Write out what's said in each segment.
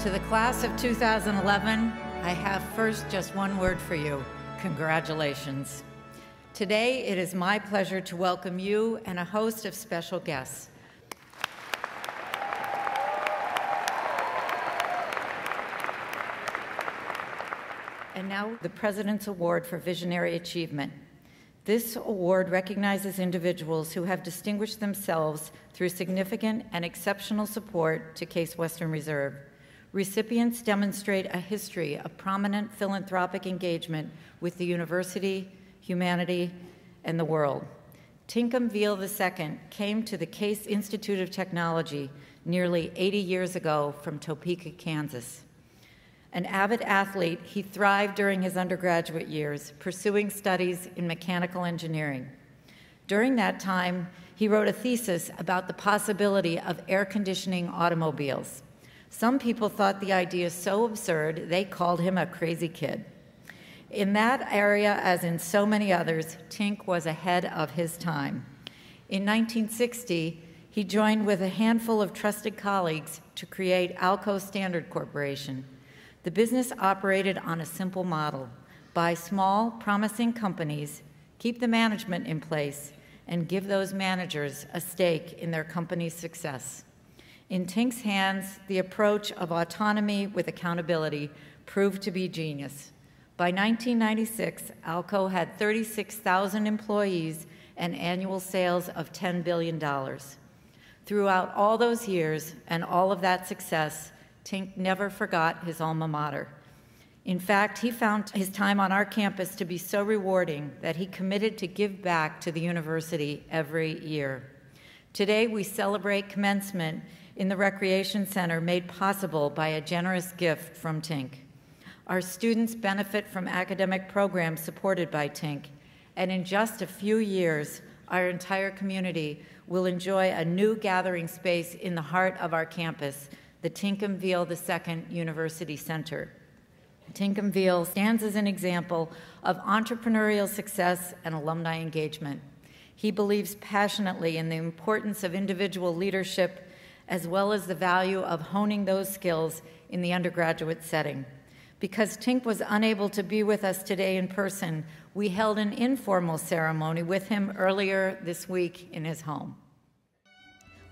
To the class of 2011, I have first just one word for you: congratulations. Today, it is my pleasure to welcome you and a host of special guests. And now, the President's Award for Visionary Achievement. This award recognizes individuals who have distinguished themselves through significant and exceptional support to Case Western Reserve. Recipients demonstrate a history of prominent philanthropic engagement with the university, humanity, and the world. Tinkham Veale II came to the Case Institute of Technology nearly 80 years ago from Topeka, Kansas. An avid athlete, he thrived during his undergraduate years, pursuing studies in mechanical engineering. During that time, he wrote a thesis about the possibility of air conditioning automobiles. Some people thought the idea so absurd, they called him a crazy kid. In that area, as in so many others, Tink was ahead of his time. In 1960, he joined with a handful of trusted colleagues to create Alco Standard Corporation. The business operated on a simple model: buy small, promising companies, keep the management in place, and give those managers a stake in their company's success. In Tink's hands, the approach of autonomy with accountability proved to be genius. By 1996, Alco had 36,000 employees and annual sales of $10 billion. Throughout all those years and all of that success, Tink never forgot his alma mater. In fact, he found his time on our campus to be so rewarding that he committed to give back to the university every year. Today, we celebrate commencement in the Recreation Center, made possible by a generous gift from Tink. Our students benefit from academic programs supported by Tink, and in just a few years, our entire community will enjoy a new gathering space in the heart of our campus, the Tinkham Veale II University Center. Tinkham Veale stands as an example of entrepreneurial success and alumni engagement. He believes passionately in the importance of individual leadership, as well as the value of honing those skills in the undergraduate setting. Because Tink was unable to be with us today in person, we held an informal ceremony with him earlier this week in his home.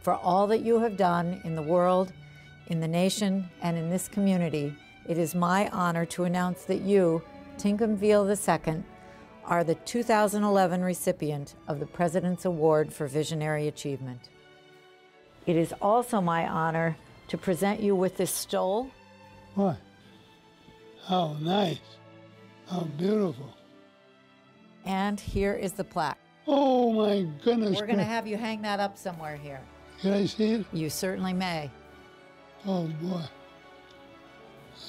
For all that you have done in the world, in the nation, and in this community, it is my honor to announce that you, Tinkham Veale II, are the 2011 recipient of the President's Award for Visionary Achievement. It is also my honor to present you with this stole. What? How nice. How beautiful. And here is the plaque. Oh my goodness. We're going to have you hang that up somewhere here. Can I see it? You certainly may. Oh boy.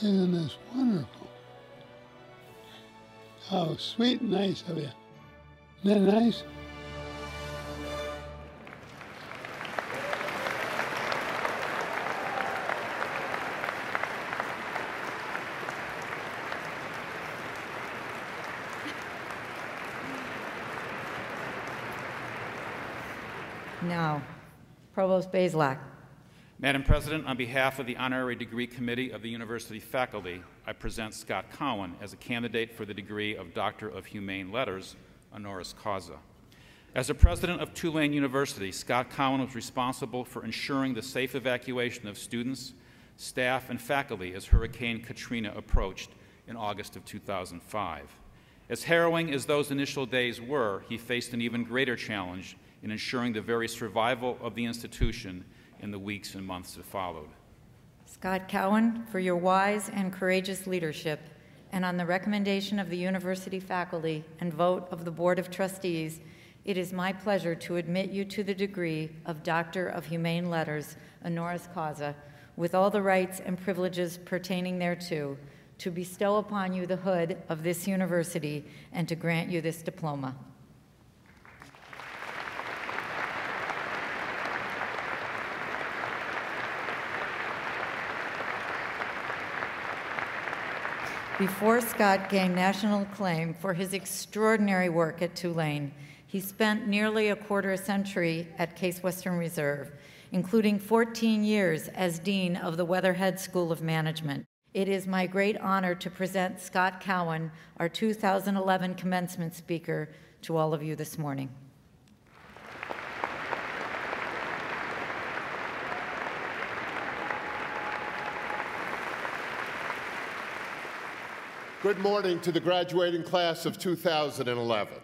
Isn't this wonderful? How sweet and nice of you. Isn't that nice? Now, Provost Bazelak. Madam President, on behalf of the Honorary Degree Committee of the University faculty, I present Scott Cowen as a candidate for the degree of Doctor of Humane Letters, honoris causa. As the president of Tulane University, Scott Cowen was responsible for ensuring the safe evacuation of students, staff, and faculty as Hurricane Katrina approached in August of 2005. As harrowing as those initial days were, he faced an even greater challenge in ensuring the very survival of the institution in the weeks and months that followed. Scott Cowen, for your wise and courageous leadership, and on the recommendation of the university faculty and vote of the Board of Trustees, it is my pleasure to admit you to the degree of Doctor of Humane Letters, honoris causa, with all the rights and privileges pertaining thereto, to bestow upon you the hood of this university and to grant you this diploma. Before Scott gained national acclaim for his extraordinary work at Tulane, He spent nearly a quarter century at Case Western Reserve, including 14 years as Dean of the Weatherhead School of Management. It is my great honor to present Scott Cowen, our 2011 commencement speaker, to all of you this morning. Good morning to the graduating class of 2011.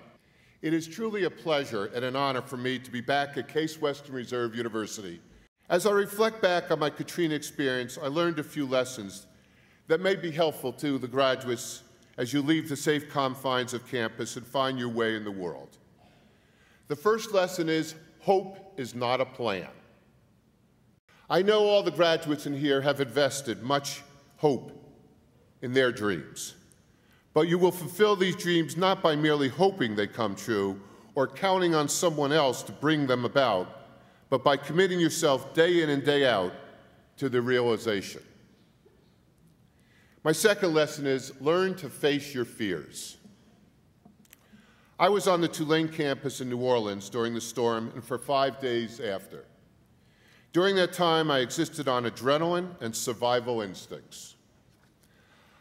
It is truly a pleasure and an honor for me to be back at Case Western Reserve University. As I reflect back on my Katrina experience, I learned a few lessons that may be helpful to the graduates as you leave the safe confines of campus and find your way in the world. The first lesson is, hope is not a plan. I know all the graduates in here have invested much hope in their dreams. But you will fulfill these dreams not by merely hoping they come true or counting on someone else to bring them about, but by committing yourself day in and day out to the realization. My second lesson is learn to face your fears. I was on the Tulane campus in New Orleans during the storm and for 5 days after. During that time, I existed on adrenaline and survival instincts.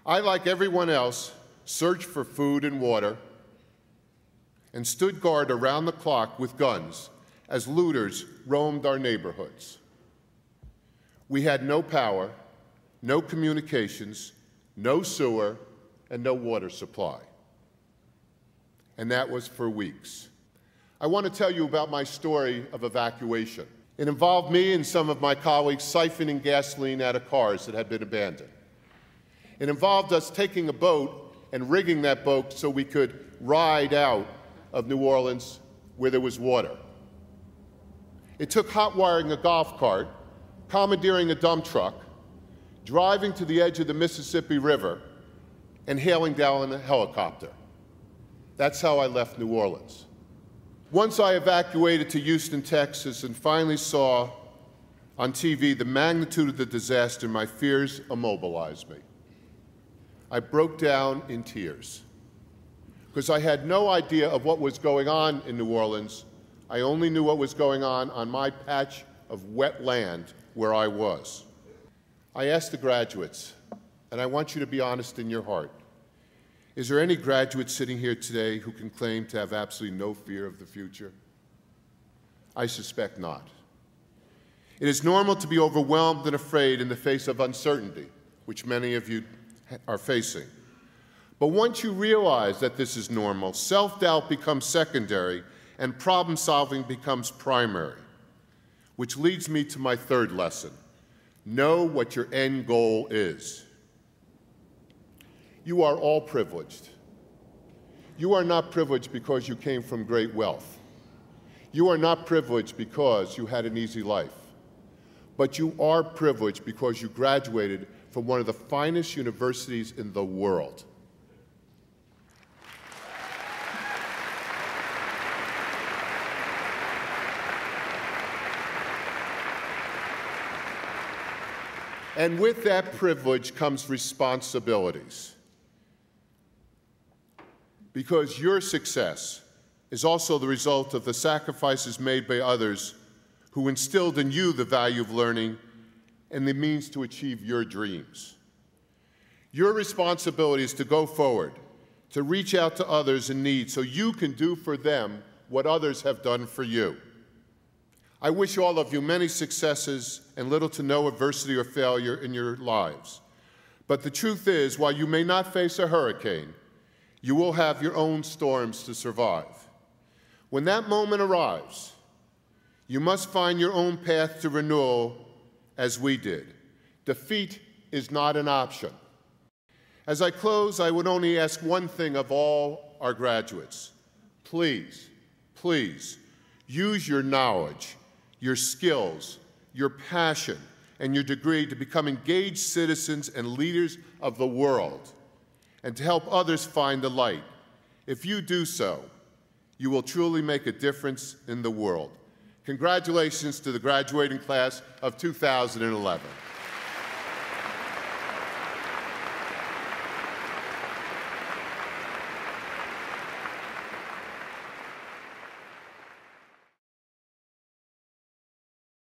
I, like everyone else, searched for food and water and stood guard around the clock with guns as looters roamed our neighborhoods. We had no power, no communications, no sewer, and no water supply. And that was for weeks. I want to tell you about my story of evacuation. It involved me and some of my colleagues siphoning gasoline out of cars that had been abandoned. It involved us taking a boat and rigging that boat so we could ride out of New Orleans where there was water. It took hot wiring a golf cart, commandeering a dump truck, driving to the edge of the Mississippi River, and hailing down a helicopter. That's how I left New Orleans. Once I evacuated to Houston, Texas, and finally saw on TV the magnitude of the disaster, my fears immobilized me. I broke down in tears because I had no idea of what was going on in New Orleans. I only knew what was going on my patch of wet land where I was. I asked the graduates, and I want you to be honest in your heart, is there any graduate sitting here today who can claim to have absolutely no fear of the future? I suspect not. It is normal to be overwhelmed and afraid in the face of uncertainty, which many of you are facing. But once you realize that this is normal, self-doubt becomes secondary and problem-solving becomes primary, which leads me to my third lesson. Know what your end goal is. You are all privileged. You are not privileged because you came from great wealth. You are not privileged because you had an easy life. But you are privileged because you graduated from one of the finest universities in the world. And with that privilege comes responsibilities. Because your success is also the result of the sacrifices made by others who instilled in you the value of learning and the means to achieve your dreams. Your responsibility is to go forward, to reach out to others in need so you can do for them what others have done for you. I wish all of you many successes and little to no adversity or failure in your lives. But the truth is, while you may not face a hurricane, you will have your own storms to survive. When that moment arrives, you must find your own path to renewal as we did. Defeat is not an option. As I close, I would only ask one thing of all our graduates. Please, please, use your knowledge, your skills, your passion, and your degree to become engaged citizens and leaders of the world, and to help others find the light. If you do so, you will truly make a difference in the world. Congratulations to the graduating class of 2011.